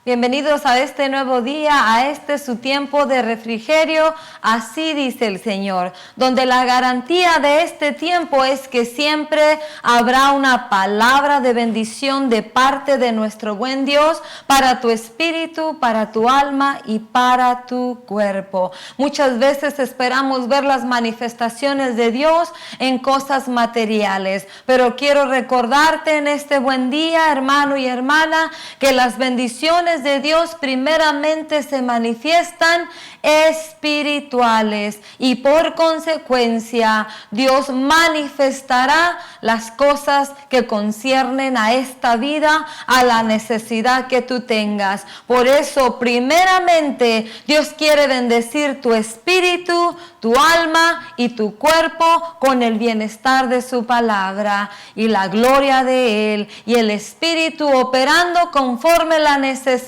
Bienvenidos a este nuevo día, a este su tiempo de refrigerio, así dice el Señor, donde la garantía de este tiempo es que siempre habrá una palabra de bendición de parte de nuestro buen Dios para tu espíritu, para tu alma y para tu cuerpo. Muchas veces esperamos ver las manifestaciones de Dios en cosas materiales, pero quiero recordarte en este buen día, hermano y hermana, que las bendiciones de Dios primeramente se manifiestan espirituales y por consecuencia Dios manifestará las cosas que conciernen a esta vida, a la necesidad que tú tengas. Por eso primeramente Dios quiere bendecir tu espíritu, tu alma y tu cuerpo con el bienestar de su palabra y la gloria de Él y el espíritu operando conforme la necesidad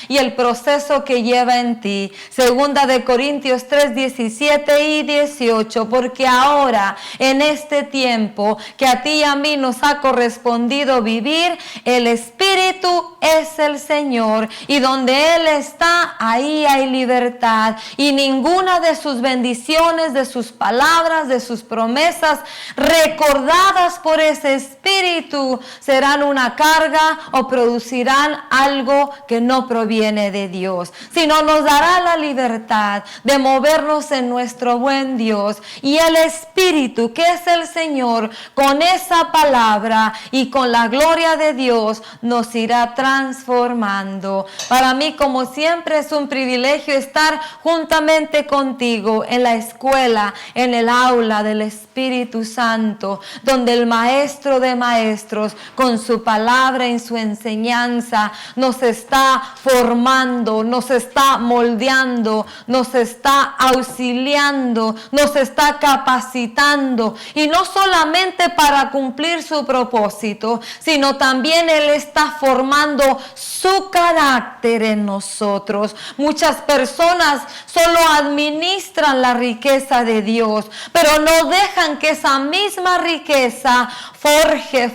y el proceso que lleva en ti. Segunda de Corintios 3, 17 y 18, porque ahora en este tiempo que a ti y a mí nos ha correspondido vivir, el Espíritu es el Señor y donde Él está, ahí hay libertad y ninguna de sus bendiciones, de sus palabras, de sus promesas recordadas por ese Espíritu serán una carga o producirán algo que no proviene de Dios, sino nos dará la libertad de movernos en nuestro buen Dios y el Espíritu que es el Señor con esa palabra y con la gloria de Dios nos irá transformando. Para mí, como siempre, es un privilegio estar juntamente contigo en la escuela, en el aula del Espíritu Santo, donde el Maestro de Maestros con su palabra en su enseñanza nos está formando, nos está moldeando, nos está auxiliando, nos está capacitando y no solamente para cumplir su propósito, sino también Él está formando su carácter en nosotros. Muchas personas solo administran la riqueza de Dios, pero no dejan que esa misma riqueza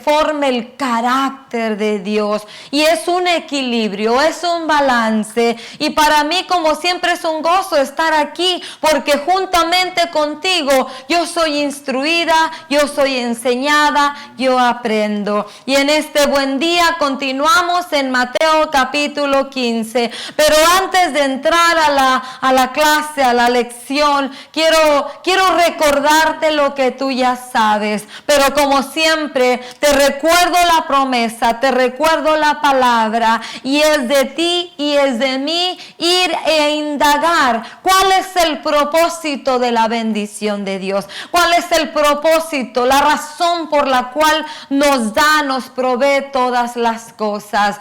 forme el carácter de Dios. Y es un equilibrio, es un balance. Y para mí, como siempre, es un gozo estar aquí, porque juntamente contigo yo soy instruida, yo soy enseñada, yo aprendo. Y en este buen día continuamos en Mateo capítulo 15. Pero antes de entrar a la clase, a la lección, quiero recordarte lo que tú ya sabes. Pero como siempre, te recuerdo la promesa, te recuerdo la palabra, y es de ti y es de mí ir e indagar cuál es el propósito de la bendición de Dios, cuál es el propósito, la razón por la cual nos da, nos provee todas las cosas.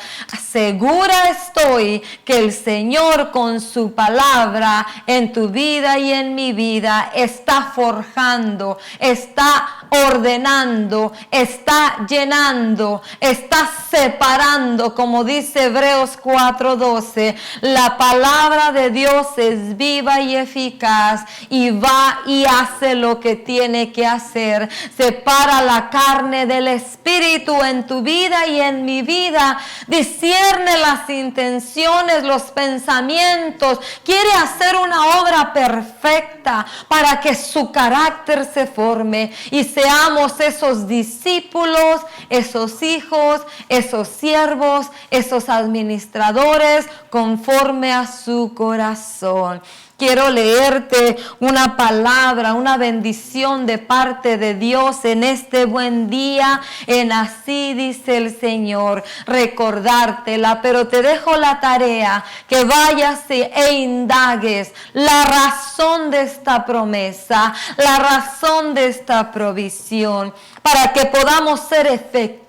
Segura estoy que el Señor con su palabra en tu vida y en mi vida está forjando, está ordenando, está llenando, está separando, como dice Hebreos 4:12. La palabra de Dios es viva y eficaz y va y hace lo que tiene que hacer. Separa la carne del espíritu en tu vida y en mi vida. Discierne las intenciones, los pensamientos. Quiere hacer una obra perfecta para que su carácter se forme y seamos esos discípulos, esos hijos, esos siervos, esos administradores conforme a su corazón. Quiero leerte una palabra, una bendición de parte de Dios en este buen día, en así dice el Señor, recordártela, pero te dejo la tarea que vayas e indagues la razón de esta promesa, la razón de esta provisión, para que podamos ser efectivos,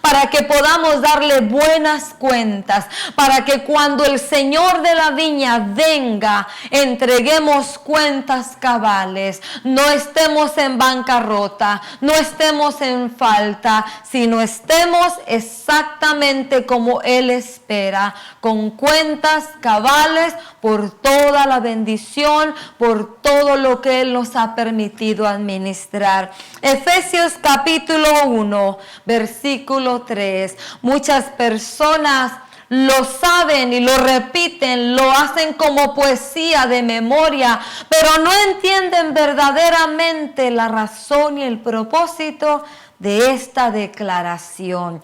para que podamos darle buenas cuentas, para que cuando el Señor de la viña venga, entreguemos cuentas cabales, no estemos en bancarrota, no estemos en falta, sino estemos exactamente como Él espera, con cuentas cabales por toda la bendición, por todo lo que Él nos ha permitido administrar. Efesios capítulo 1, versículo 3. Muchas personas lo saben y lo repiten, lo hacen como poesía de memoria, pero no entienden verdaderamente la razón y el propósito de esta declaración.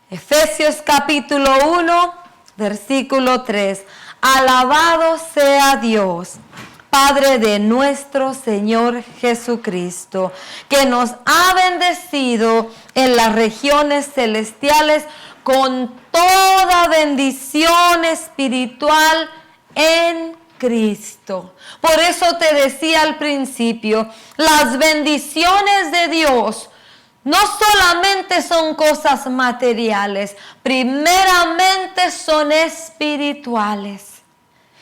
Efesios capítulo 1, versículo 3. Alabado sea Dios, Padre de nuestro Señor Jesucristo, que nos ha bendecido en las regiones celestiales con toda bendición espiritual en Cristo. Por eso te decía al principio, las bendiciones de Dios no solamente son cosas materiales, primeramente son espirituales.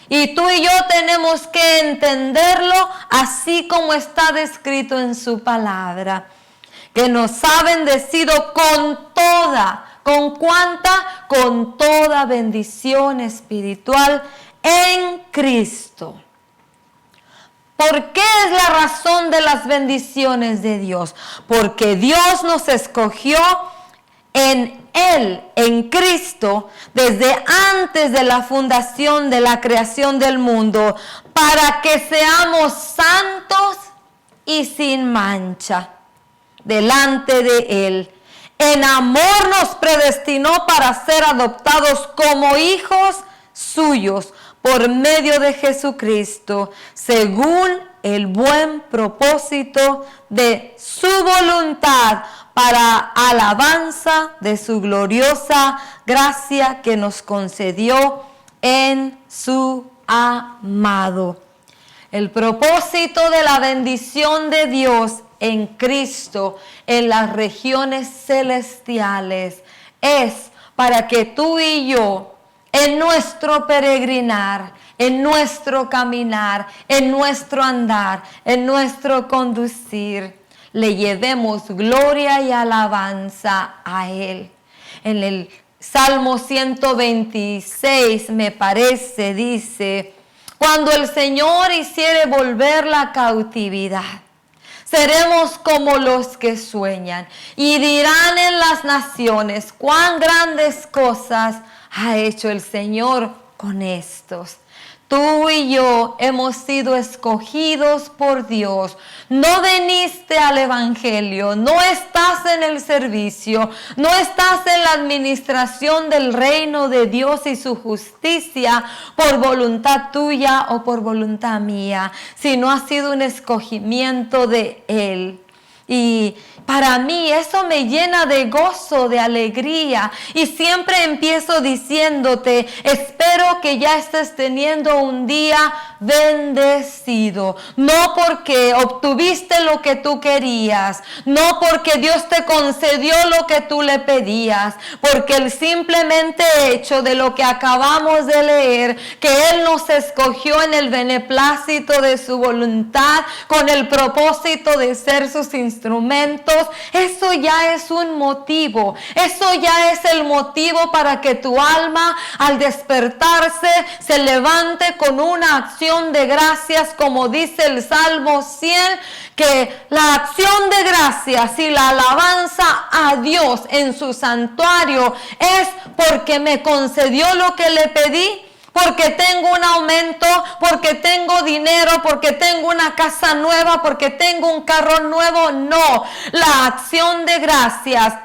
Y tú y yo tenemos que entenderlo así como está descrito en su palabra, que nos ha bendecido con toda, ¿con cuánta? Con toda bendición espiritual en Cristo. ¿Por qué es la razón de las bendiciones de Dios? Porque Dios nos escogió en Él, en Cristo, desde antes de la fundación de la creación del mundo, para que seamos santos y sin mancha delante de Él. En amor nos predestinó para ser adoptados como hijos suyos por medio de Jesucristo, según el buen propósito de su voluntad, para alabanza de su gloriosa gracia que nos concedió en su amado. El propósito de la bendición de Dios en Cristo en las regiones celestiales es para que tú y yo, en nuestro peregrinar, en nuestro caminar, en nuestro andar, en nuestro conducir, le llevemos gloria y alabanza a Él. En el Salmo 126, me parece, dice, cuando el Señor hiciere volver la cautividad, seremos como los que sueñan y dirán en las naciones cuán grandes cosas ha hecho el Señor con estos. Tú y yo hemos sido escogidos por Dios. No viniste al Evangelio, no estás en el servicio, no estás en la administración del reino de Dios y su justicia por voluntad tuya o por voluntad mía, sino ha sido un escogimiento de Él. Y para mí eso me llena de gozo, de alegría. Y siempre empiezo diciéndote, espero que ya estés teniendo un día bendecido. No porque obtuviste lo que tú querías, no porque Dios te concedió lo que tú le pedías, porque el simplemente hecho de lo que acabamos de leer, que Él nos escogió en el beneplácito de su voluntad, con el propósito de ser sus instrumentos, eso ya es un motivo, eso ya es el motivo para que tu alma al despertarse se levante con una acción de gracias, como dice el Salmo 100, que la acción de gracias y la alabanza a Dios en su santuario es porque me concedió lo que le pedí, porque tengo un aumento, porque tengo dinero, porque tengo una casa nueva, porque tengo un carro nuevo. No, la acción de gracias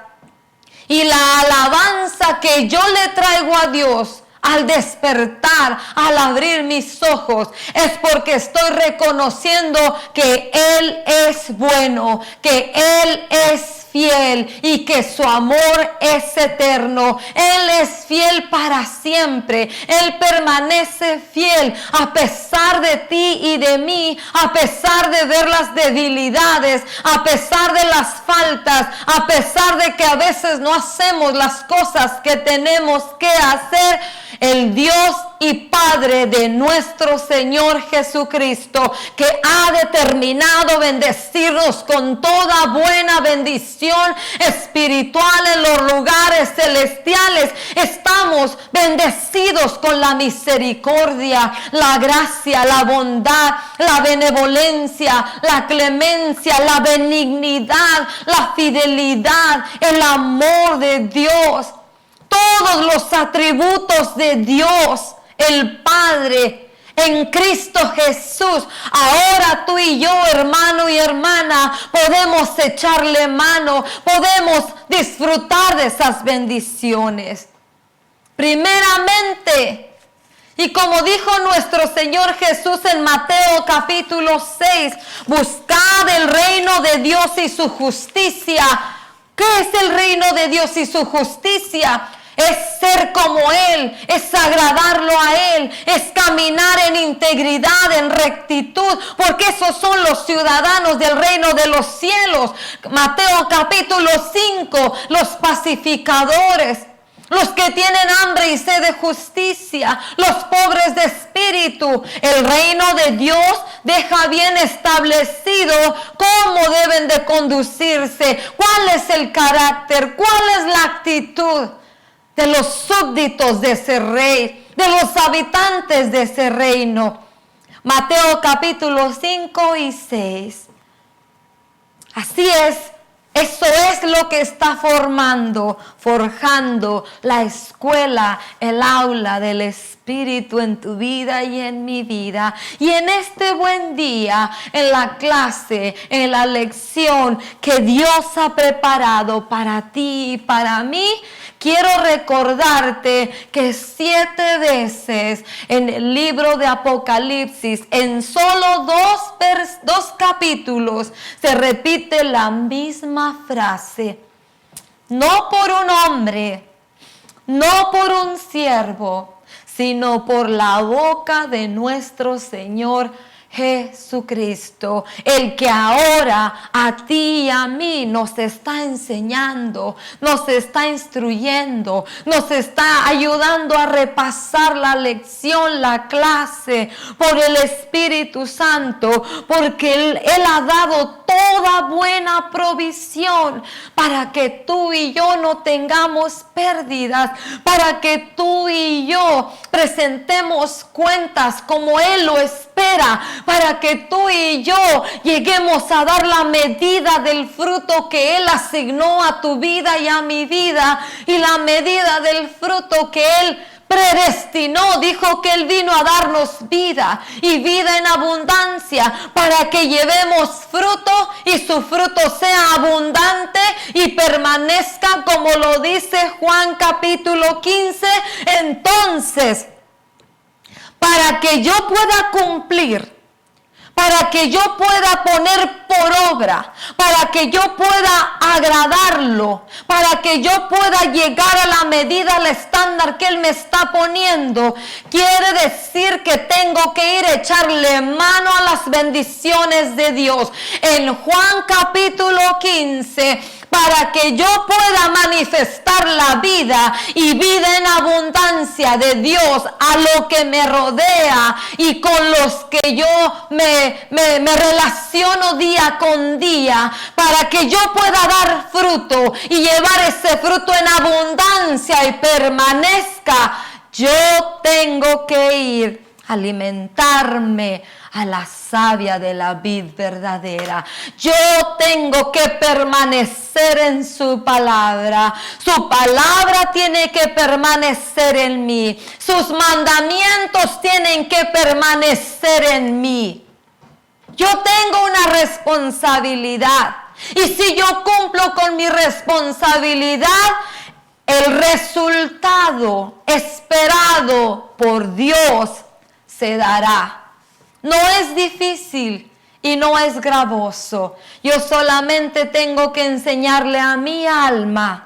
y la alabanza que yo le traigo a Dios al despertar, al abrir mis ojos, es porque estoy reconociendo que Él es bueno, que Él es fiel y que su amor es eterno. Él es fiel para siempre. Él permanece fiel a pesar de ti y de mí, a pesar de ver las debilidades, a pesar de las faltas, a pesar de que a veces no hacemos las cosas que tenemos que hacer. El Dios y Padre de nuestro Señor Jesucristo, que ha determinado bendecirnos con toda buena bendición espiritual en los lugares celestiales. Estamos bendecidos con la misericordia, la gracia, la bondad, la benevolencia, la clemencia, la benignidad, la fidelidad, el amor de Dios. todos los atributos de Dios, el Padre, en Cristo Jesús. Ahora tú y yo, hermano y hermana, podemos echarle mano, podemos disfrutar de esas bendiciones. Primeramente, y como dijo nuestro Señor Jesús en Mateo capítulo 6, buscad el reino de Dios y su justicia. ¿Qué es el reino de Dios y su justicia? Es ser como Él, es agradarlo a Él, es caminar en integridad, en rectitud, porque esos son los ciudadanos del reino de los cielos. Mateo capítulo 5, los pacificadores, los que tienen hambre y sed de justicia, los pobres de espíritu. El reino de Dios deja bien establecido cómo deben de conducirse, cuál es el carácter, cuál es la actitud de los súbditos de ese rey, de los habitantes de ese reino. Mateo capítulo 5 y 6. Así es. Eso es lo que está forjando la escuela, el aula del Espíritu en tu vida y en mi vida. Y en este buen día, en la clase, en la lección que Dios ha preparado para ti y para mí, quiero recordarte que 7 veces en el libro de Apocalipsis, en solo dos capítulos, se repite la misma frase. No por un hombre, no por un siervo, sino por la boca de nuestro Señor Jesucristo, el que ahora a ti y a mí nos está enseñando, nos está instruyendo, nos está ayudando a repasar la lección, la clase, por el Espíritu Santo, porque Él ha dado toda buena provisión para que tú y yo no tengamos pérdidas, para que tú y yo presentemos cuentas como Él lo espera, para que tú y yo lleguemos a dar la medida del fruto que Él asignó a tu vida y a mi vida, y la medida del fruto que Él predestinó. Dijo que Él vino a darnos vida y vida en abundancia, para que llevemos fruto y su fruto sea abundante y permanezca, como lo dice Juan capítulo 15. Entonces, para que yo pueda cumplir, para que yo pueda poner por obra, para que yo pueda agradarlo, para que yo pueda llegar a la medida, al estándar que Él me está poniendo, quiere decir que tengo que ir a echarle mano a las bendiciones de Dios. En Juan capítulo 15, para que yo pueda manifestar la vida y vida en abundancia de Dios a lo que me rodea y con los que yo me relaciono día con día, para que yo pueda dar fruto y llevar ese fruto en abundancia y permanezca, yo tengo que ir a alimentarme a la savia de la vid verdadera. Yo tengo que permanecer en su palabra. Su palabra tiene que permanecer en mí. Sus mandamientos tienen que permanecer en mí. Yo tengo una responsabilidad. Y si yo cumplo con mi responsabilidad, el resultado esperado por Dios se dará. No es difícil y no es gravoso. Yo solamente tengo que enseñarle a mi alma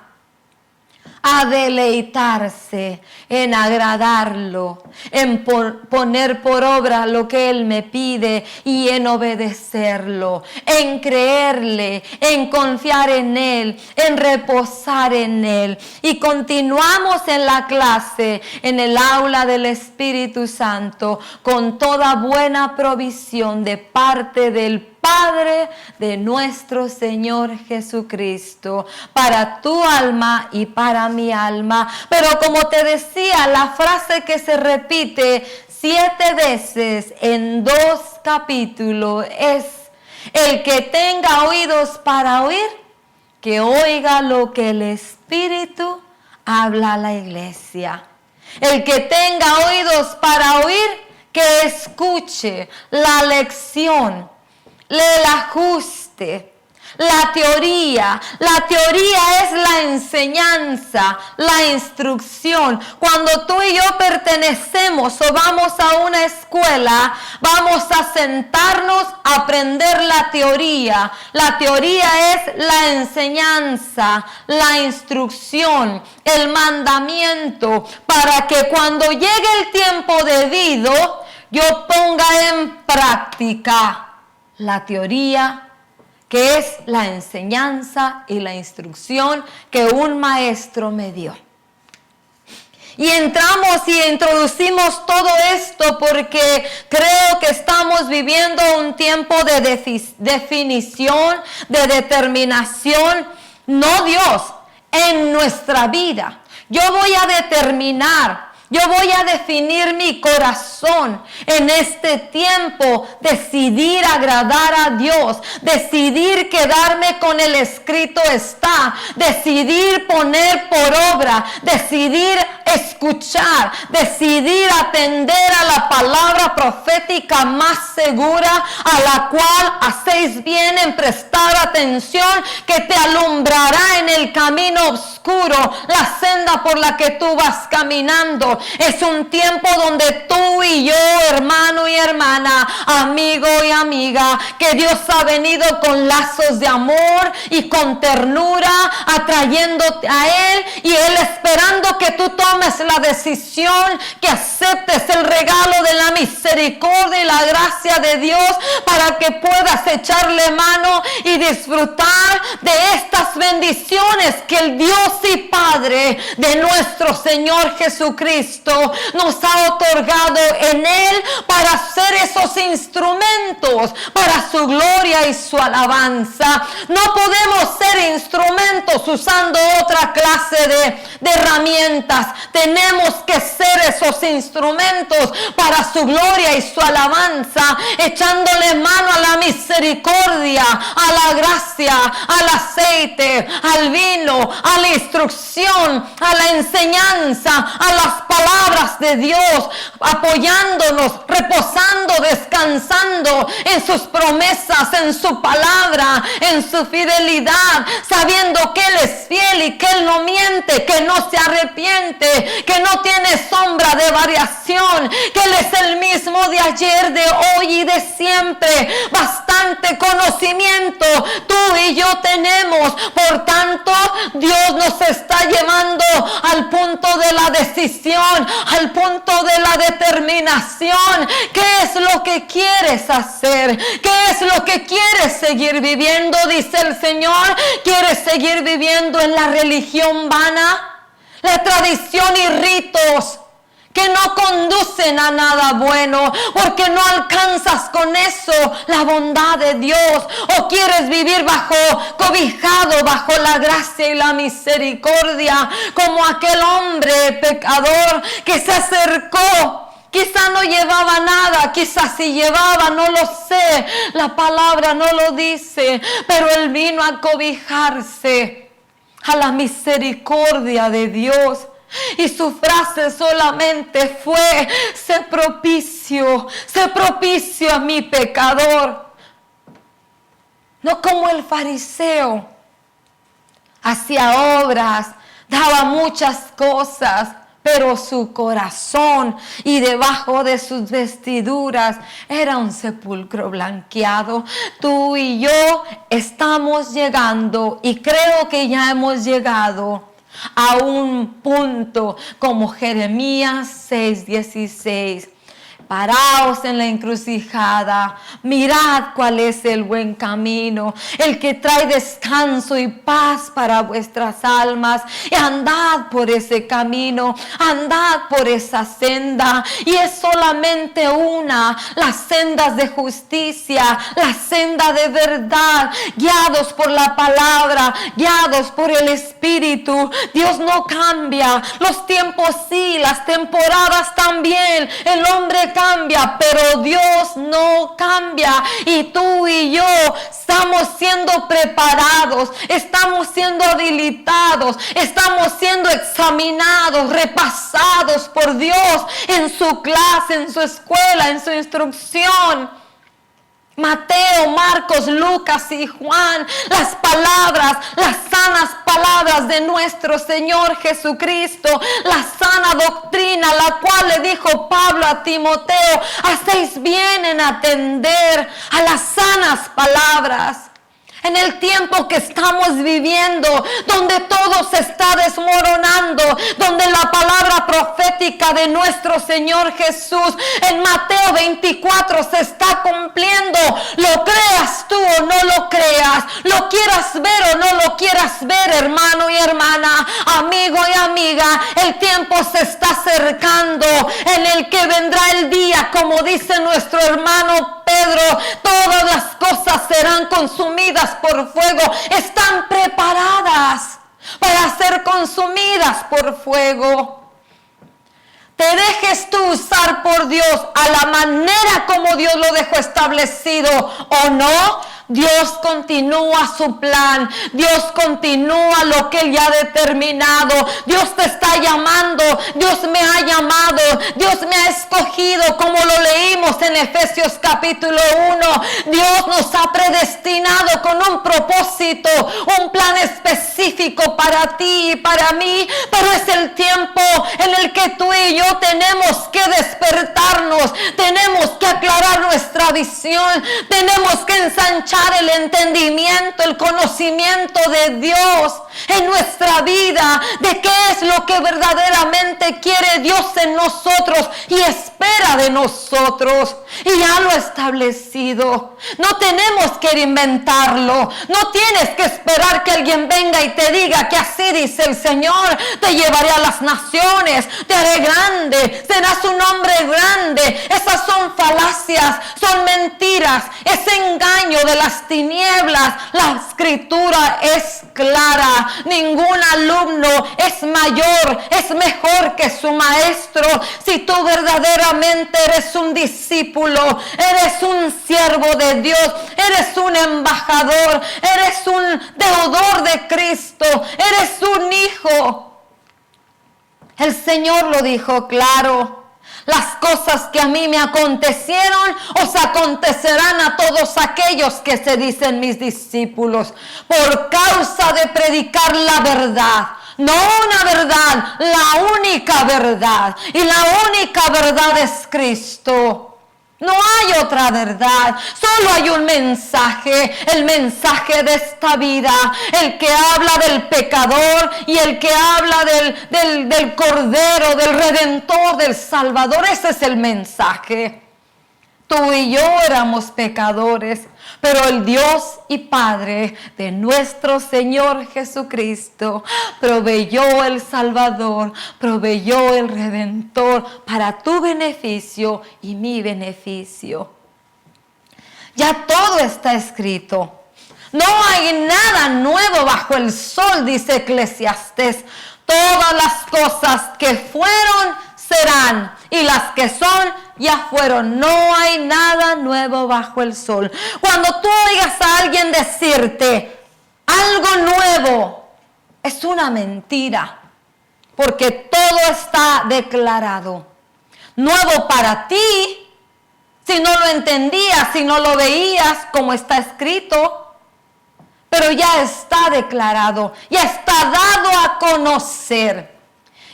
a deleitarse en agradarlo, en poner por obra lo que Él me pide y en obedecerlo, en creerle, en confiar en Él, en reposar en Él. Y continuamos en la clase, en el aula del Espíritu Santo, con toda buena provisión de parte del Padre de nuestro Señor Jesucristo, para tu alma y para mi alma. Pero como te decía, la frase que se repite 7 veces en 2 capítulos es: el que tenga oídos para oír, que oiga lo que el Espíritu habla a la iglesia. El que tenga oídos para oír, que escuche la lección, el ajuste. La teoría es la enseñanza, la instrucción. Cuando tú y yo pertenecemos o vamos a una escuela, vamos a sentarnos a aprender la teoría. La teoría es la enseñanza, la instrucción, el mandamiento, para que cuando llegue el tiempo debido, yo ponga en práctica la teoría, que es la enseñanza y la instrucción que un maestro me dio. Y entramos y introducimos todo esto porque creo que estamos viviendo un tiempo de definición, de determinación, no Dios, en nuestra vida. Yo voy a determinar. Yo voy a definir mi corazón en este tiempo, decidir agradar a Dios, decidir quedarme con el escrito está, decidir poner por obra, decidir escuchar, decidir atender a la palabra profética más segura, a la cual hacéis bien en prestar atención, que te alumbrará en el camino oscuro, la senda por la que tú vas caminando. Es un tiempo donde tú y yo, hermano y hermana, amigo y amiga, que Dios ha venido con lazos de amor y con ternura, atrayéndote a Él, y Él esperando que tú tomes la decisión, que aceptes el regalo de la misericordia y la gracia de Dios, para que puedas echarle mano y disfrutar de estas bendiciones que el Dios y Padre de nuestro Señor Jesucristo nos ha otorgado en Él, para ser esos instrumentos para su gloria y su alabanza. No podemos ser instrumentos usando otra clase de herramientas. Tenemos que ser esos instrumentos para su gloria y su alabanza, echándole mano a la misericordia, a la gracia, al aceite, al vino, a la instrucción, a la enseñanza, a las palabras de Dios, apoyándonos, reposando, descansando en sus promesas, en su palabra, en su fidelidad, sabiendo que Él es fiel y que Él no miente, que no se arrepiente, que no tiene sombra de variación, que Él es el mismo de ayer, de hoy y de siempre. Bastante conocimiento tú y yo tenemos. Por tanto, Dios nos está llevando al punto de la decisión, al punto de la determinación. ¿Qué es lo que quieres hacer? ¿Qué es lo que quieres seguir viviendo? Dice el Señor. ¿Quieres seguir viviendo en la religión vana? La tradición y ritos que no conducen a nada bueno, porque no alcanzas con eso la bondad de Dios. O quieres vivir cobijado bajo la gracia y la misericordia, como aquel hombre pecador que se acercó. Quizá no llevaba nada, quizás sí llevaba, no lo sé, la palabra no lo dice, pero él vino a cobijarse a la misericordia de Dios. Y su frase solamente fue: sé propicio a mi pecador. No como el fariseo, hacía obras, daba muchas cosas, pero su corazón y debajo de sus vestiduras era un sepulcro blanqueado. Tú y yo estamos llegando, y creo que ya hemos llegado a un punto como Jeremías 6:16. Paraos en la encrucijada, mirad cuál es el buen camino, el que trae descanso y paz para vuestras almas, y andad por ese camino, andad por esa senda, y es solamente una, las sendas de justicia, la senda de verdad, guiados por la palabra, guiados por el Espíritu. Dios no cambia, los tiempos sí, las temporadas también, el hombre cambia, cambia, pero Dios no cambia. Y tú y yo estamos siendo preparados, estamos siendo habilitados, estamos siendo examinados, repasados por Dios en su clase, en su escuela, en su instrucción. Mateo, Marcos, Lucas y Juan, las palabras, las sanas palabras de nuestro Señor Jesucristo, la sana doctrina, la cual le dijo Pablo a Timoteo, hacéis bien en atender a las sanas palabras. En el tiempo que estamos viviendo, donde todo se está desmoronando, donde la palabra profética de nuestro Señor Jesús en Mateo 24 se está cumpliendo, lo creas tú o no lo creas, lo quieras ver o no lo quieras ver, hermano y hermana, amigo y amiga, el tiempo se está acercando en el que vendrá el día, como dice nuestro hermano Pedro, todas las cosas serán consumidas por fuego, están preparadas para ser consumidas por fuego. Te dejes tú usar por Dios a la manera como Dios lo dejó establecido o no. Dios continúa su plan, Dios continúa lo que Él ya ha determinado. Dios te está llamando, Dios me ha llamado, Dios me ha escogido, como lo leímos en Efesios capítulo 1. Dios nos ha predestinado con un propósito, un plan específico para ti y para mí, pero es el tiempo en el que tú y yo tenemos que despertarnos, tenemos que aclarar nuestra visión, tenemos que ensanchar el entendimiento, el conocimiento de Dios en nuestra vida, de qué es lo que verdaderamente quiere Dios en nosotros y espera de nosotros, y ya lo ha establecido. No tenemos que inventarlo, no tienes que esperar que alguien venga y te diga que así dice el Señor: te llevaré a las naciones, te haré grande, serás un hombre grande. Esas son falacias, son mentiras, es engaño de las tinieblas. La escritura es clara, ningún alumno es mayor, es mejor que su maestro. Si tú verdaderamente eres un discípulo, eres un siervo de Dios, eres un embajador, eres un deudor de Cristo, eres un hijo. El Señor lo dijo claro: las cosas que a mí me acontecieron, os acontecerán a todos aquellos que se dicen mis discípulos, por causa de predicar la verdad. No una verdad, la única verdad. Y la única verdad es Cristo. No hay otra verdad, solo hay un mensaje, el mensaje de esta vida, el que habla del pecador y el que habla del Cordero, del Redentor, del Salvador. Ese es el mensaje. Tú y yo éramos pecadores, pero el Dios y Padre de nuestro Señor Jesucristo proveyó el Salvador, proveyó el Redentor para tu beneficio y mi beneficio. Ya todo está escrito. No hay nada nuevo bajo el sol, dice Eclesiastés. Todas las cosas que fueron serán, y las que son ya fueron. No hay nada nuevo bajo el sol. Cuando tú oigas a alguien decirte algo nuevo, es una mentira, porque todo está declarado. Nuevo para ti, si no lo entendías, si no lo veías como está escrito, pero ya está declarado, ya está dado a conocer.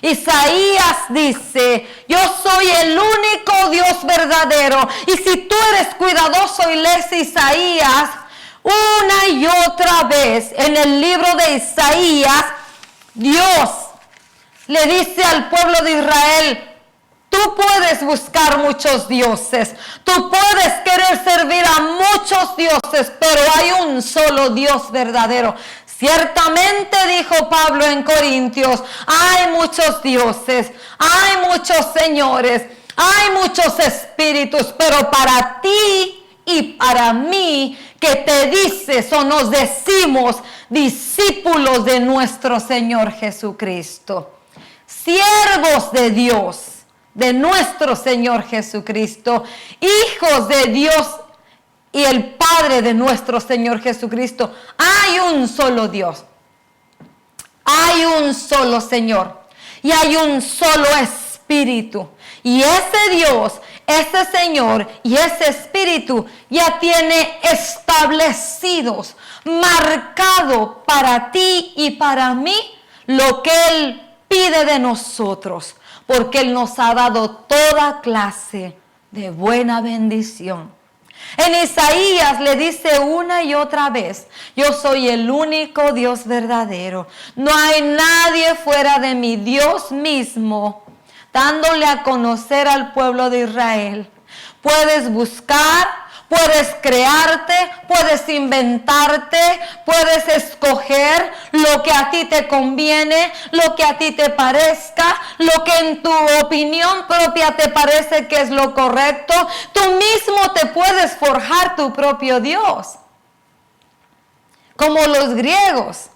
Isaías dice: yo soy el único Dios verdadero. Y si tú eres cuidadoso y lees Isaías una y otra vez, en el libro de Isaías, Dios le dice al pueblo de Israel: tú puedes buscar muchos dioses, tú puedes querer servir a muchos dioses, pero hay un solo Dios verdadero. Ciertamente, dijo Pablo en Corintios, hay muchos dioses, hay muchos señores, hay muchos espíritus, pero para ti y para mí, que te dices o nos decimos discípulos de nuestro Señor Jesucristo, siervos de Dios, de nuestro Señor Jesucristo, hijos de Dios y el Padre de nuestro Señor Jesucristo. Hay un solo Dios, hay un solo Señor y hay un solo Espíritu. Y ese Dios, ese Señor y ese Espíritu ya tiene establecidos, marcado para ti y para mí lo que Él pide de nosotros, porque Él nos ha dado toda clase de buena bendición. En Isaías le dice una y otra vez: yo soy el único Dios verdadero. No hay nadie fuera de mi Dios mismo, dándole a conocer al pueblo de Israel. Puedes buscar, puedes crearte, puedes inventarte, puedes escoger lo que a ti te conviene, lo que a ti te parezca, lo que en tu opinión propia te parece que es lo correcto. Tú mismo te puedes forjar tu propio Dios, como los griegos.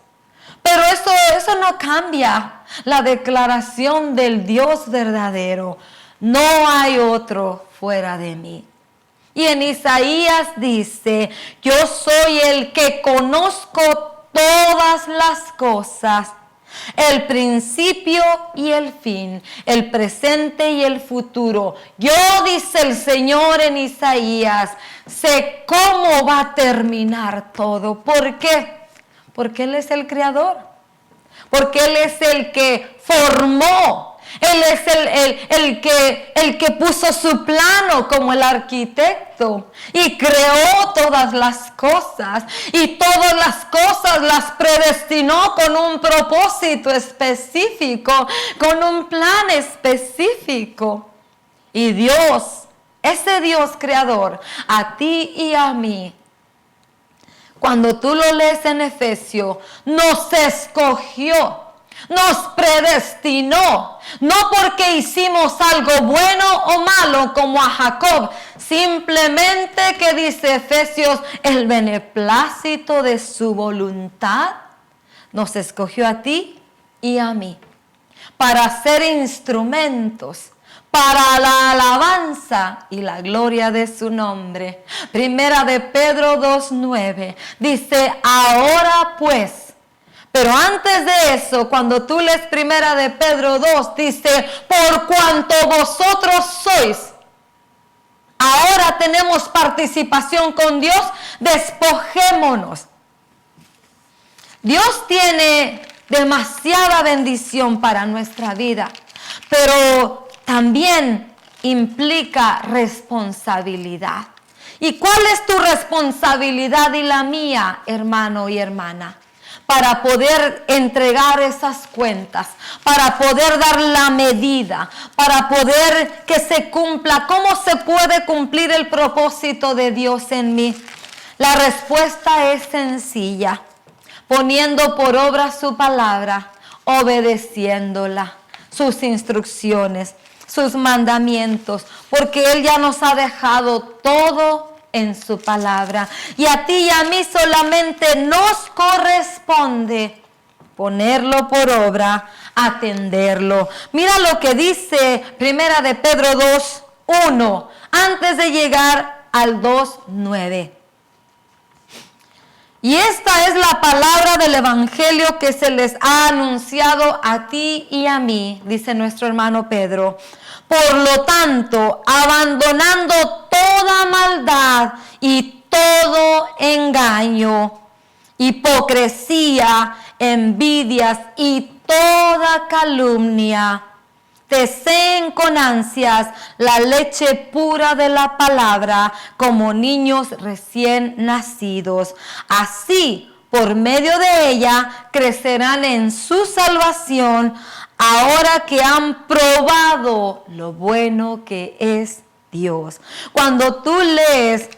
Pero eso no cambia la declaración del Dios verdadero. No hay otro fuera de mí. Y en Isaías dice: yo soy el que conozco todas las cosas, el principio y el fin, el presente y el futuro. Yo, dice el Señor en Isaías, sé cómo va a terminar todo. ¿Por qué? Porque Él es el creador, porque Él es el que formó. Él es el que puso su plano como el arquitecto y creó todas las cosas, y todas las cosas las predestinó con un propósito específico, con un plan específico. Y Dios, ese Dios creador, a ti y a mí, cuando tú lo lees en Efesios, nos escogió, nos predestinó, no porque hicimos algo bueno o malo como a Jacob, simplemente que dice Efesios, el beneplácito de su voluntad nos escogió a ti y a mí para ser instrumentos para la alabanza y la gloria de su nombre. Primera de Pedro 2:9 dice: ahora pues. Pero antes de eso, cuando tú lees Primera de Pedro 2, dice: por cuanto vosotros sois. Ahora tenemos participación con Dios, despojémonos. Dios tiene demasiada bendición para nuestra vida, pero también implica responsabilidad. ¿Y cuál es tu responsabilidad y la mía, hermano y hermana? Para poder entregar esas cuentas, para poder dar la medida, para poder que se cumpla. ¿Cómo se puede cumplir el propósito de Dios en mí? La respuesta es sencilla: poniendo por obra su palabra, obedeciéndola, sus instrucciones, sus mandamientos, porque Él ya nos ha dejado todo en su palabra. Y a ti y a mí solamente nos corresponde ponerlo por obra, atenderlo. Mira lo que dice Primera de Pedro 2:1, antes de llegar al 2:9. Y esta es la palabra del Evangelio que se les ha anunciado a ti y a mí, dice nuestro hermano Pedro. Por lo tanto, abandonando toda maldad y todo engaño, hipocresía, envidias y toda calumnia, deseen con ansias la leche pura de la palabra, como niños recién nacidos. Así, por medio de ella, crecerán en su salvación, ahora que han probado lo bueno que es Dios. Cuando tú lees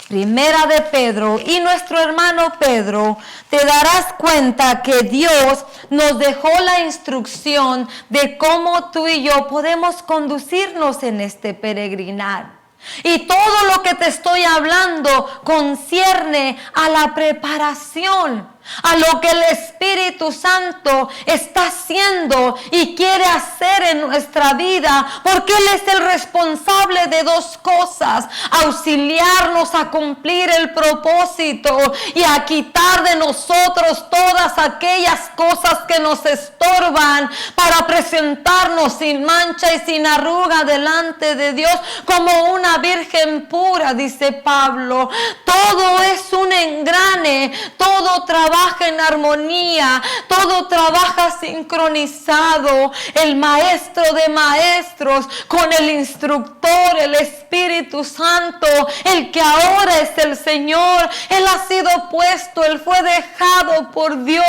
Primera de Pedro y nuestro hermano Pedro, te darás cuenta que Dios nos dejó la instrucción de cómo tú y yo podemos conducirnos en este peregrinar. Y todo lo que te estoy hablando concierne a la preparación a lo que el Espíritu Santo está haciendo y quiere hacer en nuestra vida, porque Él es el responsable de dos cosas: auxiliarnos a cumplir el propósito y a quitar de nosotros todas aquellas cosas que nos estorban para presentarnos sin mancha y sin arruga delante de Dios como una virgen pura, dice Pablo. Todo es un engrane, todo trabaja en armonía, todo trabaja sincronizado. El maestro de maestros con el instructor, el Espíritu Santo, el que ahora es el Señor. Él ha sido puesto, Él fue dejado por Dios.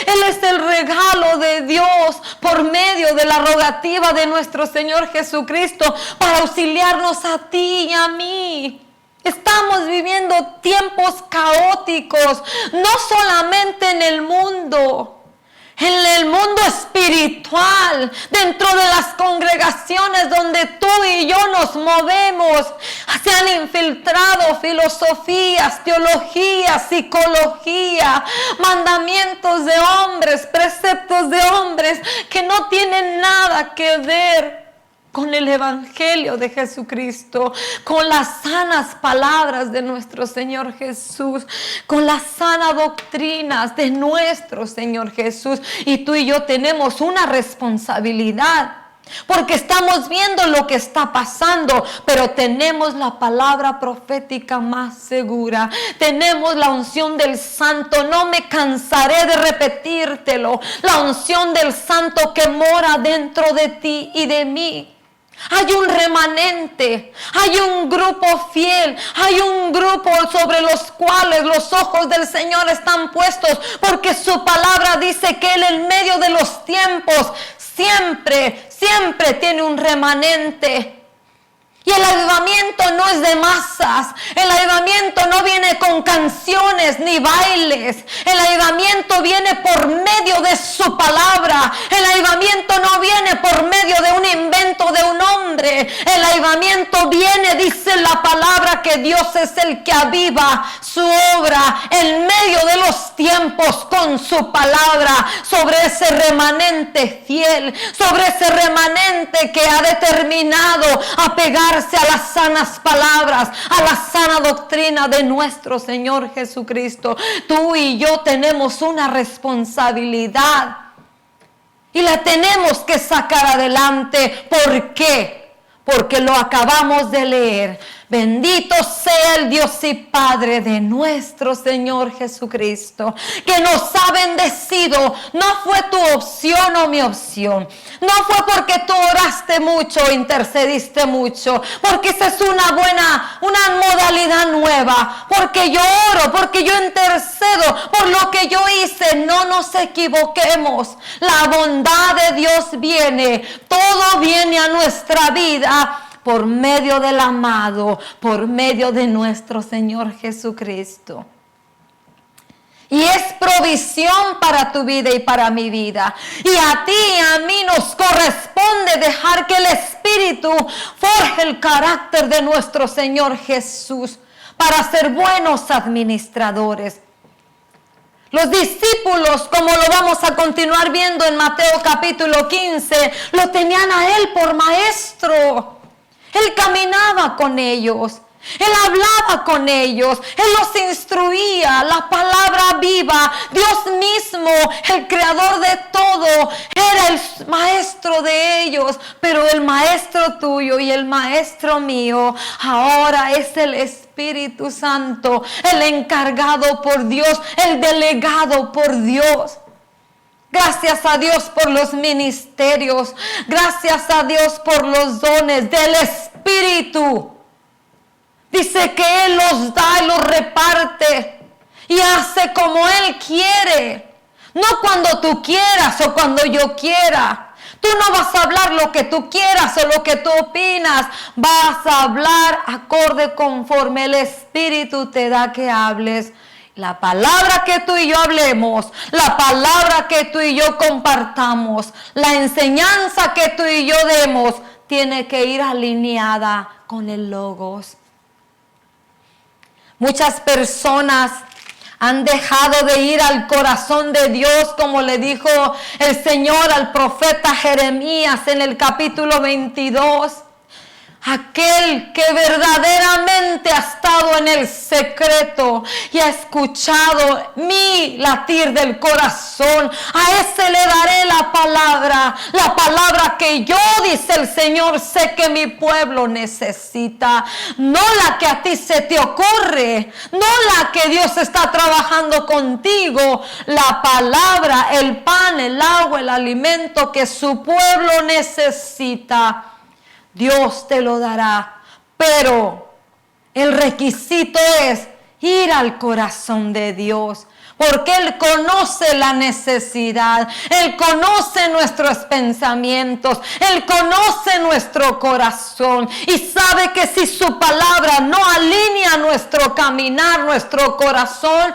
Él es el regalo de Dios por medio de la rogativa de nuestro Señor Jesucristo para auxiliarnos a ti y a mí. Estamos viviendo tiempos caóticos, no solamente en el mundo espiritual, dentro de las congregaciones donde tú y yo nos movemos. Se han infiltrado filosofías, teologías, psicología, mandamientos de hombres, preceptos de hombres que no tienen nada que ver con el Evangelio de Jesucristo, con las sanas palabras de nuestro Señor Jesús, con las sanas doctrinas de nuestro Señor Jesús. Y tú y yo tenemos una responsabilidad, porque estamos viendo lo que está pasando, pero tenemos la palabra profética más segura, tenemos la unción del Santo. No me cansaré de repetírtelo: la unción del Santo que mora dentro de ti y de mí. Hay un remanente, hay un grupo fiel, hay un grupo sobre los cuales los ojos del Señor están puestos, porque su palabra dice que Él en medio de los tiempos siempre tiene un remanente. Y el avivamiento no es de masas, el avivamiento no viene con canciones ni bailes, el avivamiento viene por medio de su palabra, el avivamiento no viene por medio de un invento de un hombre, el avivamiento viene, dice la palabra, que Dios es el que aviva su obra en medio de los tiempos con su palabra, sobre ese remanente fiel, sobre ese remanente que ha determinado apegar a las sanas palabras, a la sana doctrina de nuestro Señor Jesucristo. Tú y yo tenemos una responsabilidad y la tenemos que sacar adelante. ¿Por qué? Porque lo acabamos de leer. Bendito sea el Dios y Padre de nuestro Señor Jesucristo, que nos ha bendecido. No fue tu opción o mi opción. No fue porque tú oraste mucho, intercediste mucho, porque esa es una modalidad nueva. Porque yo oro, porque yo intercedo por lo que yo hice. No nos equivoquemos. La bondad de Dios viene. Todo viene a nuestra vida por medio del amado, por medio de nuestro Señor Jesucristo. Y es provisión para tu vida y para mi vida. Y a ti y a mí nos corresponde dejar que el Espíritu forje el carácter de nuestro Señor Jesús para ser buenos administradores. Los discípulos, como lo vamos a continuar viendo en Mateo capítulo 15, lo tenían a Él por maestro. Él caminaba con ellos, Él hablaba con ellos, Él los instruía, la palabra viva. Dios mismo, el creador de todo, era el maestro de ellos. Pero el maestro tuyo y el maestro mío ahora es el Espíritu Santo, el encargado por Dios, el delegado por Dios. Gracias a Dios por los ministerios. Gracias a Dios por los dones del Espíritu. Dice que Él los da y los reparte y hace como Él quiere. No cuando tú quieras o cuando yo quiera. Tú no vas a hablar lo que tú quieras o lo que tú opinas. Vas a hablar acorde conforme el Espíritu te da que hables. La palabra que tú y yo hablemos, la palabra que tú y yo compartamos, la enseñanza que tú y yo demos, tiene que ir alineada con el Logos. Muchas personas Han dejado de ir al corazón de Dios, como le dijo el Señor al profeta Jeremías en el capítulo 22. Aquel que verdaderamente ha estado en el secreto y ha escuchado mi latir del corazón, a ese le daré la palabra que yo, dice el Señor, sé que mi pueblo necesita, no la que a ti se te ocurre, no la que Dios está trabajando contigo, la palabra, el pan, el agua, el alimento que su pueblo necesita. Dios te lo dará, pero el requisito es ir al corazón de Dios, porque Él conoce la necesidad, Él conoce nuestros pensamientos, Él conoce nuestro corazón y sabe que si su palabra no alinea nuestro caminar, nuestro corazón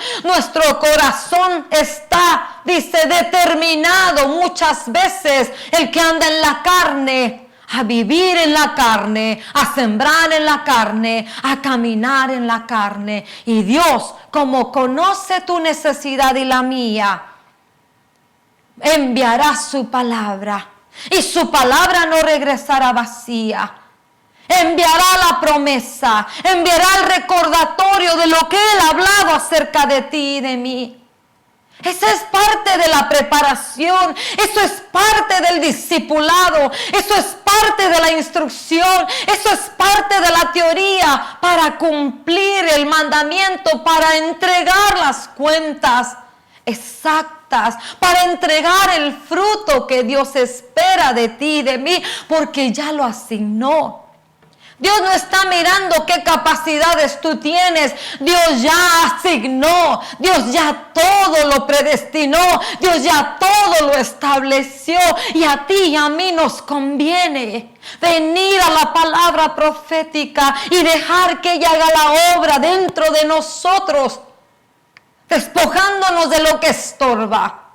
está, dice, determinado muchas veces. El que anda en la carne, a vivir en la carne, a sembrar en la carne, a caminar en la carne. Y Dios, como conoce tu necesidad y la mía, enviará su palabra. Y su palabra no regresará vacía. Enviará la promesa, enviará el recordatorio de lo que Él ha hablado acerca de ti y de mí. Esa es parte de la preparación, eso es parte del discipulado, eso es parte de la instrucción, eso es parte de la teoría para cumplir el mandamiento, para entregar las cuentas exactas, para entregar el fruto que Dios espera de ti y de mí, porque ya lo asignó. Dios no está mirando qué capacidades tú tienes. Dios ya asignó. Dios ya todo lo predestinó. Dios ya todo lo estableció. Y a ti y a mí nos conviene venir a la palabra profética y dejar que ella haga la obra dentro de nosotros, despojándonos de lo que estorba.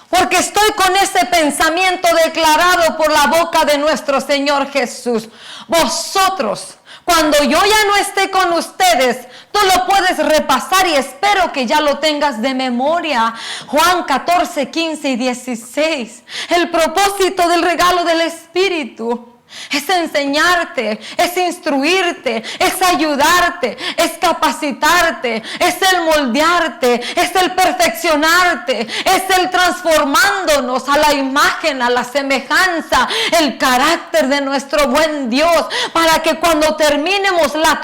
Porque estoy con ese pensamiento declarado por la boca de nuestro Señor Jesús. Vosotros, cuando yo ya no esté con ustedes, tú lo puedes repasar y espero que ya lo tengas de memoria. Juan 14, 15 y 16. El propósito del regalo del Espíritu es enseñarte, es instruirte, es ayudarte, es capacitarte, es el moldearte, es el perfeccionarte, es el transformándonos a la imagen, a la semejanza, el carácter de nuestro buen Dios, para que cuando terminemos la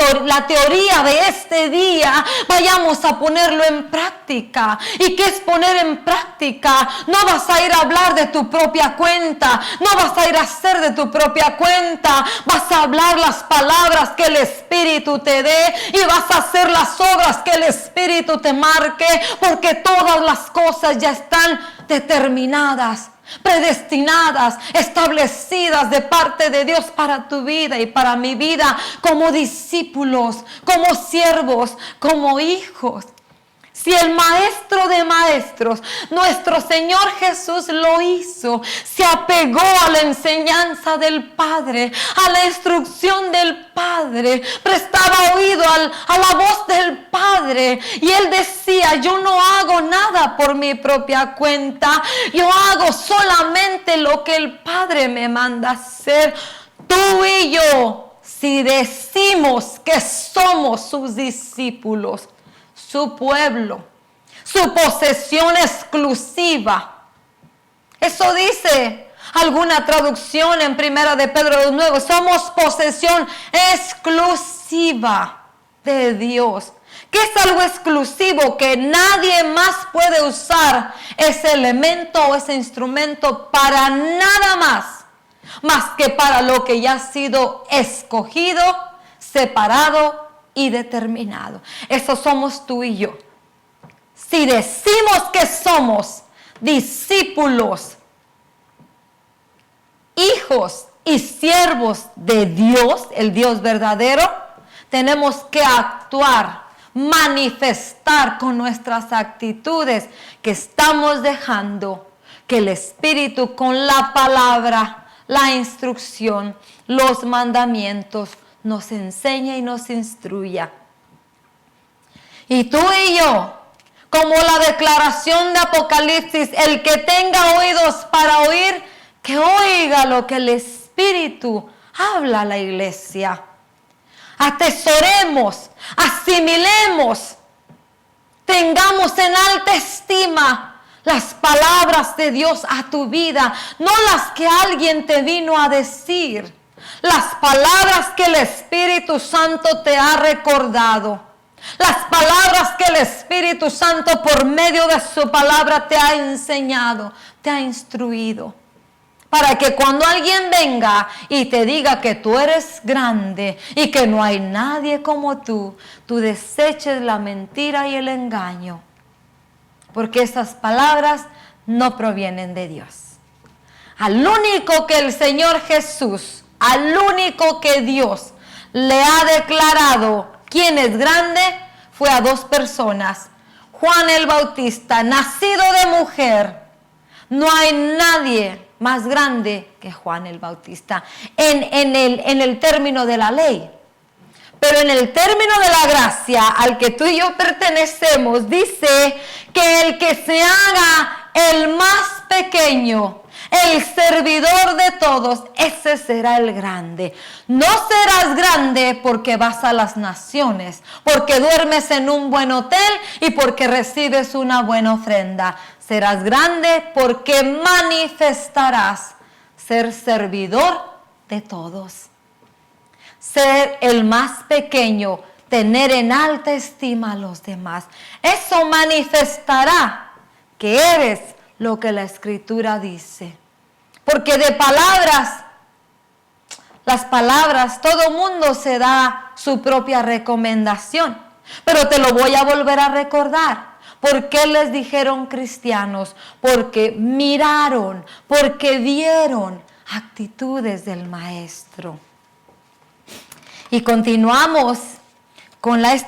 teoría de este día, vayamos a ponerlo en práctica. ¿Y qué es poner en práctica? No vas a ir a hablar de tu propia cuenta, no vas a ir a hacer de tu propia cuenta, vas a hablar las palabras que el Espíritu te dé y vas a hacer las obras que el Espíritu te marque, porque todas las cosas ya están determinadas, predestinadas, establecidas de parte de Dios para tu vida y para mi vida, como discípulos, como siervos, como hijos. Si el Maestro de Maestros, nuestro Señor Jesús, lo hizo, se apegó a la enseñanza del Padre, a la instrucción del Padre, prestaba oído a la voz del Padre, y Él decía: yo no hago nada por mi propia cuenta, yo hago solamente lo que el Padre me manda hacer. Tú y yo, si decimos que somos sus discípulos, su pueblo, su posesión exclusiva. Eso dice alguna traducción en Primera de Pedro 2:9. Somos posesión exclusiva de Dios. ¿Qué es algo exclusivo que nadie más puede usar ese elemento o ese instrumento para nada más que para lo que ya ha sido escogido, separado y determinado? Eso somos tú y yo. Si decimos que somos discípulos, hijos y siervos de Dios, el Dios verdadero, tenemos que actuar, manifestar con nuestras actitudes que estamos dejando que el Espíritu, con la palabra, la instrucción, los mandamientos, nos enseña y nos instruya. Y tú y yo, como la declaración de Apocalipsis, el que tenga oídos para oír, que oiga lo que el Espíritu habla a la iglesia. Atesoremos, asimilemos, tengamos en alta estima las palabras de Dios a tu vida, no las que alguien te vino a decir, las palabras que el Espíritu Santo te ha recordado, las palabras que el Espíritu Santo por medio de su palabra te ha enseñado, te ha instruido. Para que cuando alguien venga y te diga que tú eres grande y que no hay nadie como tú deseches la mentira y el engaño. Porque esas palabras no provienen de Dios. Al único que el Señor Jesús, al único que Dios le ha declarado quién es grande, fue a dos personas. Juan el Bautista, nacido de mujer. No hay nadie más grande que Juan el Bautista en el término de la ley. Pero en el término de la gracia al que tú y yo pertenecemos, dice que el que se haga el más pequeño, el servidor de todos, ese será el grande. No serás grande porque vas a las naciones, porque duermes en un buen hotel y porque recibes una buena ofrenda. Serás grande porque manifestarás ser servidor de todos. Ser el más pequeño, tener en alta estima a los demás. Eso manifestará que eres lo que la Escritura dice. Porque de palabras, las palabras, todo mundo se da su propia recomendación. Pero te lo voy a volver a recordar. ¿Por qué les dijeron cristianos? Porque miraron, porque vieron actitudes del Maestro. Y continuamos con la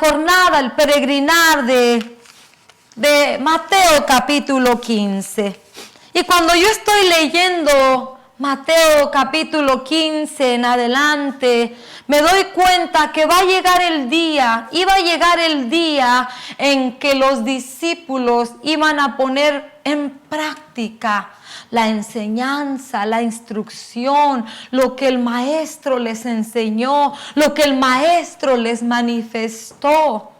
jornada, el peregrinar de Mateo capítulo 15. Y cuando yo estoy leyendo Mateo capítulo 15 en adelante, me doy cuenta que iba a llegar el día en que los discípulos iban a poner en práctica la enseñanza, la instrucción, lo que el Maestro les enseñó, lo que el Maestro les manifestó.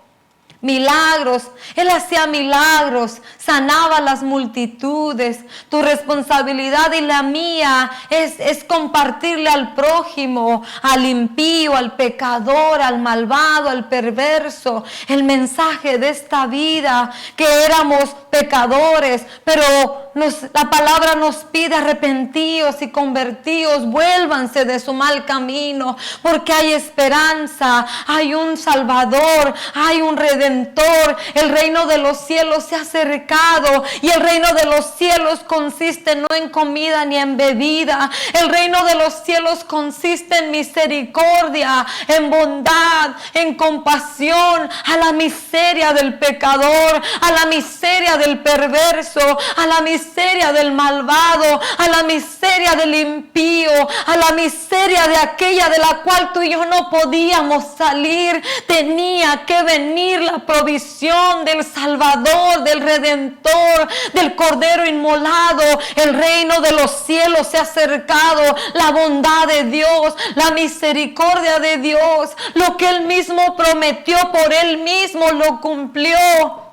Milagros, Él hacía milagros, sanaba las multitudes. Tu responsabilidad y la mía es compartirle al prójimo, al impío, al pecador, al malvado, al perverso, el mensaje de esta vida, que éramos pecadores, pero la palabra nos pide arrepentíos y convertíos, vuélvanse de su mal camino, porque hay esperanza, hay un Salvador, hay un Redentor. El reino de los cielos se ha acercado, y el reino de los cielos consiste no en comida ni en bebida. El reino de los cielos consiste en misericordia, en bondad, en compasión a la miseria del pecador, a la miseria del perverso, a la miseria del malvado, a la miseria del impío, a la miseria de aquella de la cual tú y yo no podíamos salir. Tenía que venir la provisión del Salvador, del Redentor, del Cordero inmolado. El reino de los cielos se ha acercado, la bondad de Dios, la misericordia de Dios, lo que Él mismo prometió, por Él mismo lo cumplió.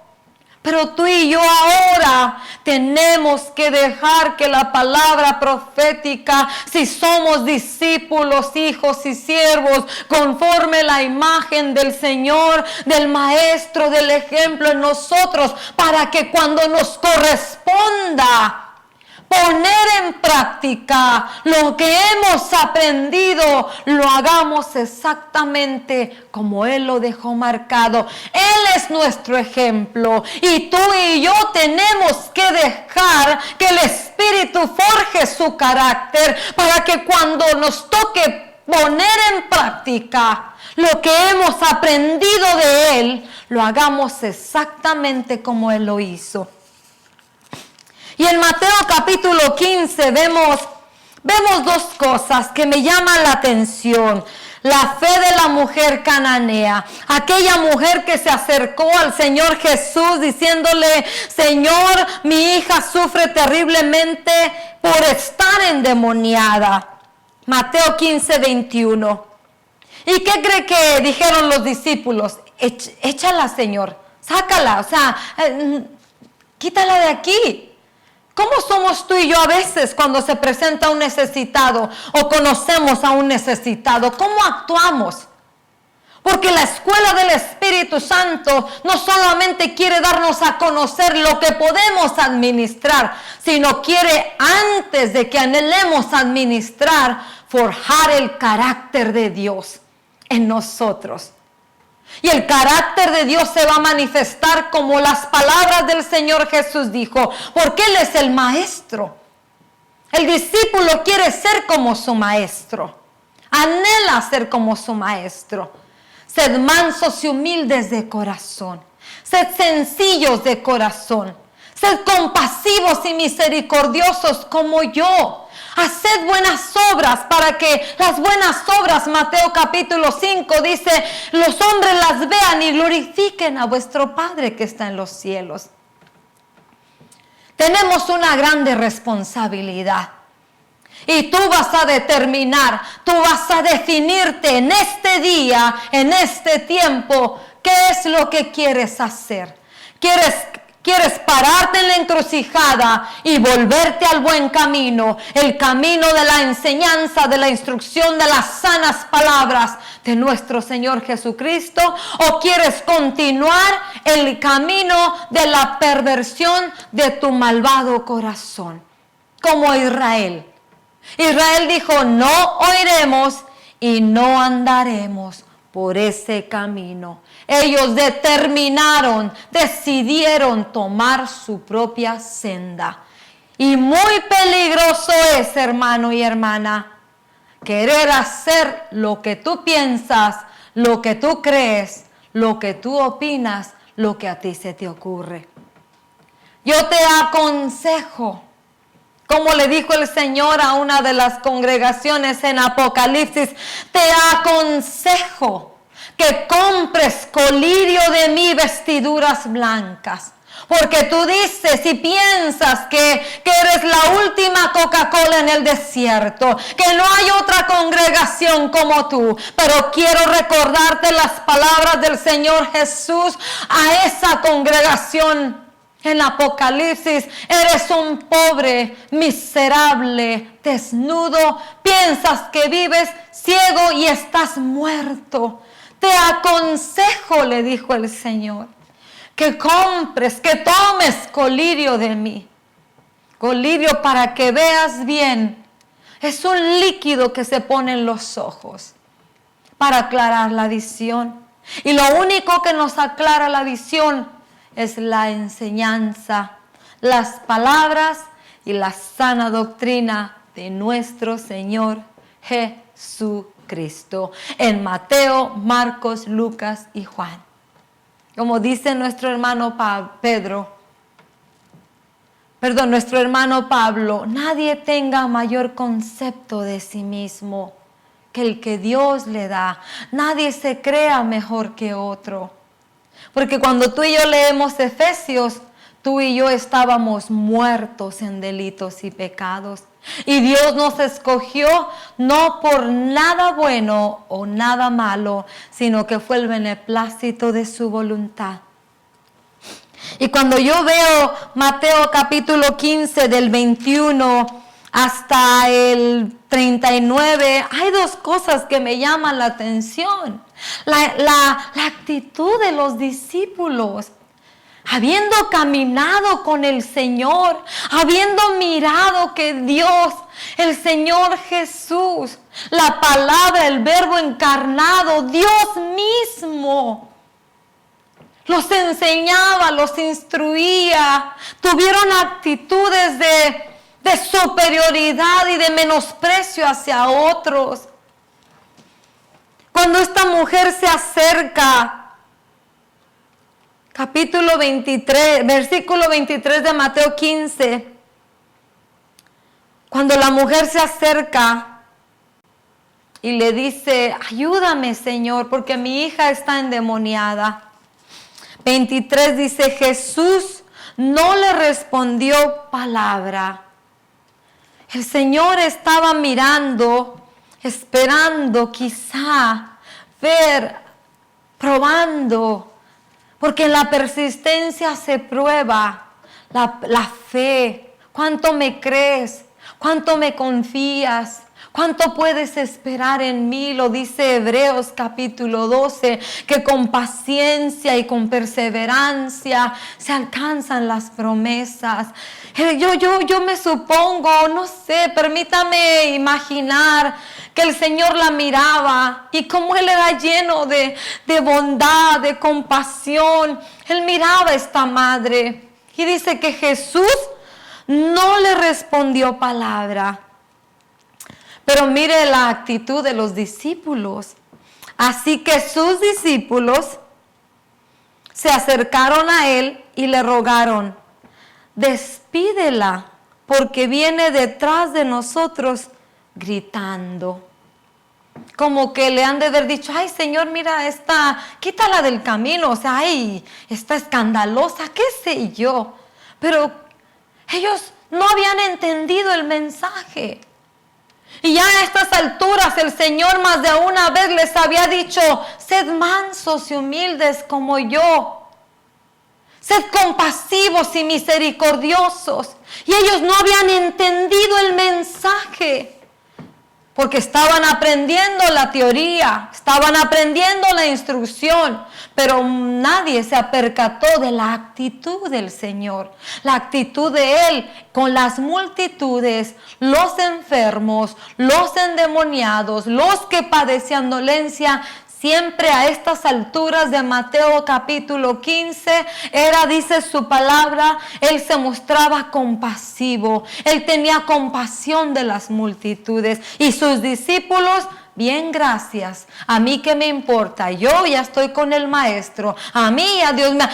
Pero tú y yo ahora tenemos que dejar que la palabra profética, si somos discípulos, hijos y siervos, conforme la imagen del Señor, del Maestro, del ejemplo en nosotros, para que cuando nos corresponda poner en práctica lo que hemos aprendido, lo hagamos exactamente como Él lo dejó marcado. Él es nuestro ejemplo, y tú y yo tenemos que dejar que el Espíritu forje su carácter, para que cuando nos toque poner en práctica lo que hemos aprendido de Él, lo hagamos exactamente como Él lo hizo. Y en Mateo capítulo 15 vemos dos cosas que me llaman la atención. La fe de la mujer cananea, aquella mujer que se acercó al Señor Jesús diciéndole: Señor, mi hija sufre terriblemente por estar endemoniada. Mateo 15:21. ¿Y qué cree que dijeron los discípulos? Échala, Señor, sácala, o sea, quítala de aquí. ¿Cómo somos tú y yo a veces cuando se presenta un necesitado o conocemos a un necesitado? ¿Cómo actuamos? Porque la escuela del Espíritu Santo no solamente quiere darnos a conocer lo que podemos administrar, sino quiere, antes de que anhelemos administrar, forjar el carácter de Dios en nosotros. Y el carácter de Dios se va a manifestar como las palabras del Señor Jesús dijo, porque Él es el maestro. El discípulo quiere ser como su maestro, anhela ser como su maestro. Sed mansos y humildes de corazón, sed sencillos de corazón, sed compasivos y misericordiosos como yo. Haced buenas obras para que las buenas obras, Mateo capítulo 5 dice, los hombres las vean y glorifiquen a vuestro Padre que está en los cielos. Tenemos una grande responsabilidad. Y tú vas a determinar, tú vas a definirte en este día, en este tiempo, qué es lo que quieres hacer. ¿Quieres pararte en la encrucijada y volverte al buen camino? El camino de la enseñanza, de la instrucción, de las sanas palabras de nuestro Señor Jesucristo. ¿O quieres continuar el camino de la perversión de tu malvado corazón? Como Israel. Israel dijo, no oiremos y no andaremos por ese camino. Ellos decidieron tomar su propia senda. Y muy peligroso es, hermano y hermana, querer hacer lo que tú piensas, lo que tú crees, lo que tú opinas, lo que a ti se te ocurre. Yo te aconsejo, como le dijo el Señor a una de las congregaciones en Apocalipsis, te aconsejo que compres colirio de mí, vestiduras blancas. Porque tú dices y piensas que eres la última Coca-Cola en el desierto, que no hay otra congregación como tú. Pero quiero recordarte las palabras del Señor Jesús a esa congregación en Apocalipsis. Eres un pobre, miserable, desnudo. Piensas que vives ciego y estás muerto. Te aconsejo, le dijo el Señor, que compres, que tomes colirio de mí. Colirio, para que veas bien, es un líquido que se pone en los ojos para aclarar la visión. Y lo único que nos aclara la visión es la enseñanza, las palabras y la sana doctrina de nuestro Señor Jesucristo. En Mateo, Marcos, Lucas y Juan. Como dice nuestro hermano nuestro hermano Pablo, nadie tenga mayor concepto de sí mismo que el que Dios le da. Nadie se crea mejor que otro. Porque cuando tú y yo leemos Efesios, tú y yo estábamos muertos en delitos y pecados. Y Dios nos escogió no por nada bueno o nada malo, sino que fue el beneplácito de su voluntad. Y cuando yo veo Mateo capítulo 15 del 21 hasta el 39, hay dos cosas que me llaman la atención. La actitud de los discípulos. Habiendo caminado con el Señor, habiendo mirado que Dios, el Señor Jesús, la palabra, el verbo encarnado, Dios mismo, los enseñaba, los instruía, tuvieron actitudes de superioridad y de menosprecio hacia otros. Cuando esta mujer se acerca, capítulo 23, versículo 23 de Mateo 15. Cuando la mujer se acerca y le dice, ayúdame, Señor, porque mi hija está endemoniada. 23 dice, Jesús no le respondió palabra. El Señor estaba mirando, esperando quizá ver, probando, porque en la persistencia se prueba la fe. ¿Cuánto me crees? ¿Cuánto me confías? ¿Cuánto puedes esperar en mí? Lo dice Hebreos capítulo 12, que con paciencia y con perseverancia se alcanzan las promesas. Yo me supongo, no sé, permítame imaginar que el Señor la miraba y como Él era lleno de bondad, de compasión, Él miraba a esta madre y dice que Jesús no le respondió palabra. Pero mire la actitud de los discípulos. Así que sus discípulos se acercaron a Él y le rogaron, despídela, porque viene detrás de nosotros gritando. Como que le han de haber dicho, ay Señor, mira esta, quítala del camino, o sea, ay, está escandalosa, qué sé yo. Pero ellos no habían entendido el mensaje. Y ya a estas alturas el Señor más de una vez les había dicho, sed mansos y humildes como yo. Sed compasivos y misericordiosos. Y ellos no habían entendido el mensaje. Porque estaban aprendiendo la teoría, estaban aprendiendo la instrucción, pero nadie se percató de la actitud del Señor, la actitud de Él con las multitudes, los enfermos, los endemoniados, los que padecían dolencia. Siempre a estas alturas de Mateo capítulo 15, dice su palabra, Él se mostraba compasivo. Él tenía compasión de las multitudes. Y sus discípulos, bien, gracias. A mí qué me importa. Yo ya estoy con el Maestro. A mí, a Dios mío.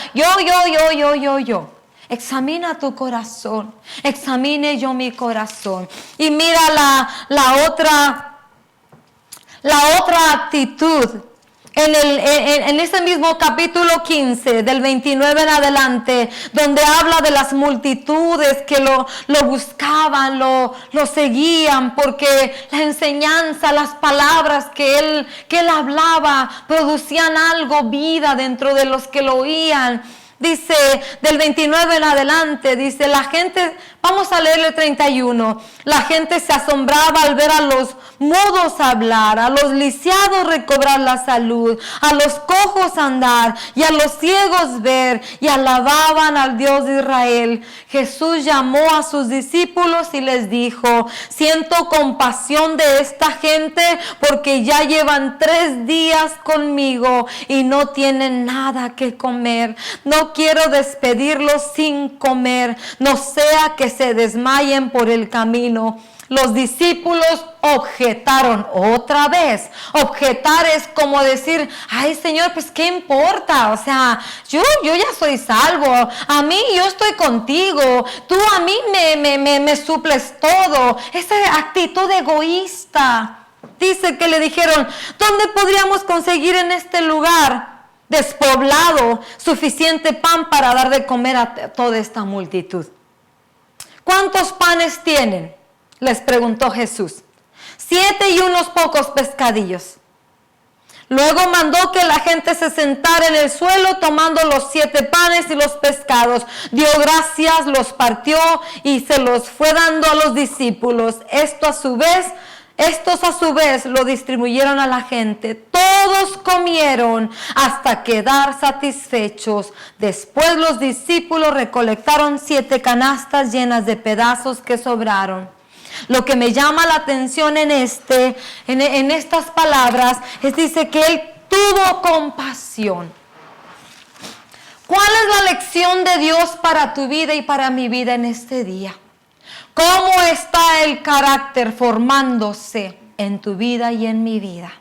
Yo. Examina tu corazón. Examine yo mi corazón. Y mira la otra actitud. En ese mismo capítulo 15, del 29 en adelante, donde habla de las multitudes que lo buscaban, lo seguían, porque la enseñanza, las palabras que él hablaba, producían algo, vida dentro de los que lo oían. Dice, del 29 en adelante, dice, la gente, vamos a leer el 31, la gente se asombraba al ver a los mudos hablar, a los lisiados recobrar la salud, a los cojos andar y a los ciegos ver, y alababan al Dios de Israel. Jesús llamó a sus discípulos y les dijo, siento compasión de esta gente porque ya llevan 3 días conmigo y no tienen nada que comer. No quiero despedirlos sin comer, no sea que se desmayen por el camino. Los discípulos objetaron otra vez. Objetar es como decir, ay Señor, pues qué importa, o sea, yo ya soy salvo, a mí yo estoy contigo, tú a mí me suples todo. Esa actitud egoísta. Dice que le dijeron, ¿dónde podríamos conseguir en este lugar despoblado suficiente pan para dar de comer a toda esta multitud? ¿Cuántos panes tienen?, les preguntó Jesús. 7 y unos pocos pescadillos. Luego mandó que la gente se sentara en el suelo tomando los 7 panes y los pescados. Dio gracias, los partió y se los fue dando a los discípulos. Estos a su vez lo distribuyeron a la gente. Todos comieron hasta quedar satisfechos. Después los discípulos recolectaron 7 canastas llenas de pedazos que sobraron. Lo que me llama la atención en estas palabras es, dice que Él tuvo compasión. ¿Cuál es la lección de Dios para tu vida y para mi vida en este día? ¿Cómo está el carácter formándose en tu vida y en mi vida?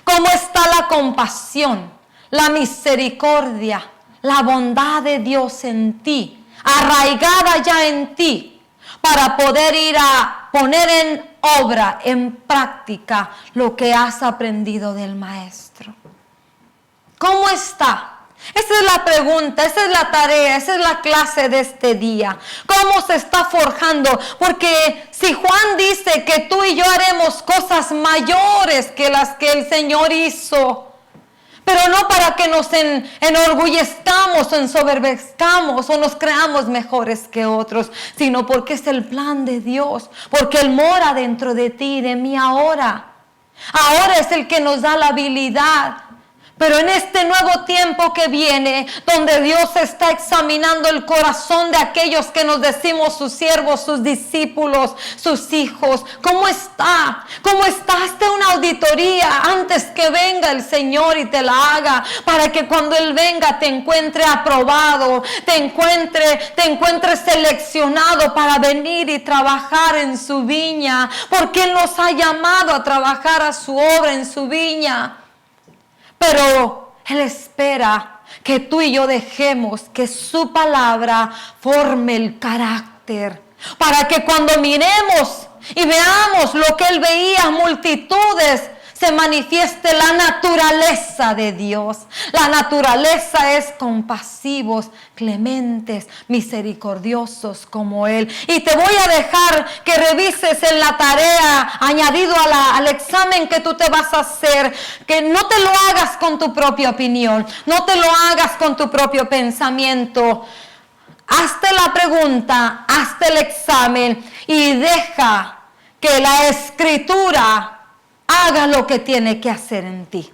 ¿Cómo está la compasión, la misericordia, la bondad de Dios en ti, arraigada ya en ti, para poder ir a poner en obra en práctica lo que has aprendido del Maestro. ¿Cómo está? Esa es la pregunta, esa es la tarea, esa es la clase de este día. ¿Cómo se está forjando? Porque si Juan dice que tú y yo haremos cosas mayores que las que el Señor hizo, pero no para que nos enorgullezcamos o ensoberbezcamos o nos creamos mejores que otros, sino porque es el plan de Dios, porque Él mora dentro de ti y de mí ahora. Ahora es el que nos da la habilidad. Pero en este nuevo tiempo que viene, donde Dios está examinando el corazón de aquellos que nos decimos sus siervos, sus discípulos, sus hijos, ¿cómo está? ¿Cómo está? Hazte una auditoría antes que venga el Señor y te la haga, para que cuando Él venga te encuentre aprobado, te encuentre seleccionado para venir y trabajar en su viña, porque Él nos ha llamado a trabajar a su obra en su viña. Pero Él espera que tú y yo dejemos que su palabra forme el carácter, para que cuando miremos y veamos lo que Él veía, multitudes, se manifieste la naturaleza de Dios. La naturaleza es compasivos, clementes, misericordiosos como Él. Y te voy a dejar que revises en la tarea añadido al examen que tú te vas a hacer, que no te lo hagas con tu propia opinión, no te lo hagas con tu propio pensamiento. Hazte la pregunta, hazte el examen y deja que la Escritura haga lo que tiene que hacer en ti.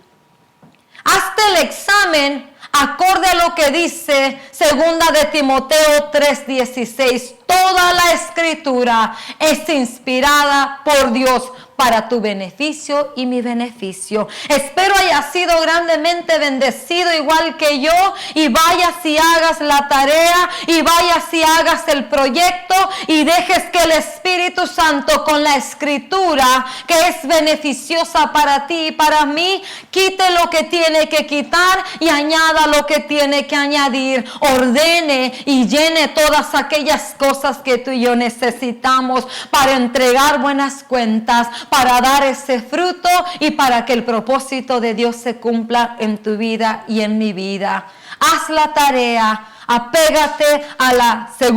Hazte el examen acorde a lo que dice 2 de Timoteo 3:16. Toda la Escritura es inspirada por Dios para tu beneficio y mi beneficio. Espero hayas sido grandemente bendecido igual que yo, y vayas y hagas la tarea, y vayas y hagas el proyecto, y dejes que el Espíritu Santo con la Escritura, que es beneficiosa para ti y para mí, quite lo que tiene que quitar y añada lo que tiene que añadir, ordene y llene todas aquellas cosas que tú y yo necesitamos para entregar buenas cuentas, para dar ese fruto y para que el propósito de Dios se cumpla en tu vida y en mi vida. Haz la tarea, apégate a la 2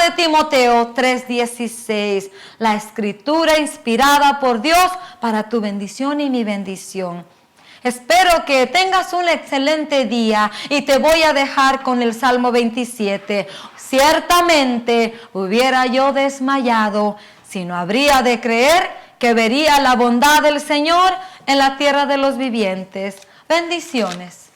de Timoteo 3:16, la Escritura inspirada por Dios para tu bendición y mi bendición. Espero que tengas un excelente día y te voy a dejar con el Salmo 27. Ciertamente hubiera yo desmayado si no habría de creer que vería la bondad del Señor en la tierra de los vivientes. Bendiciones.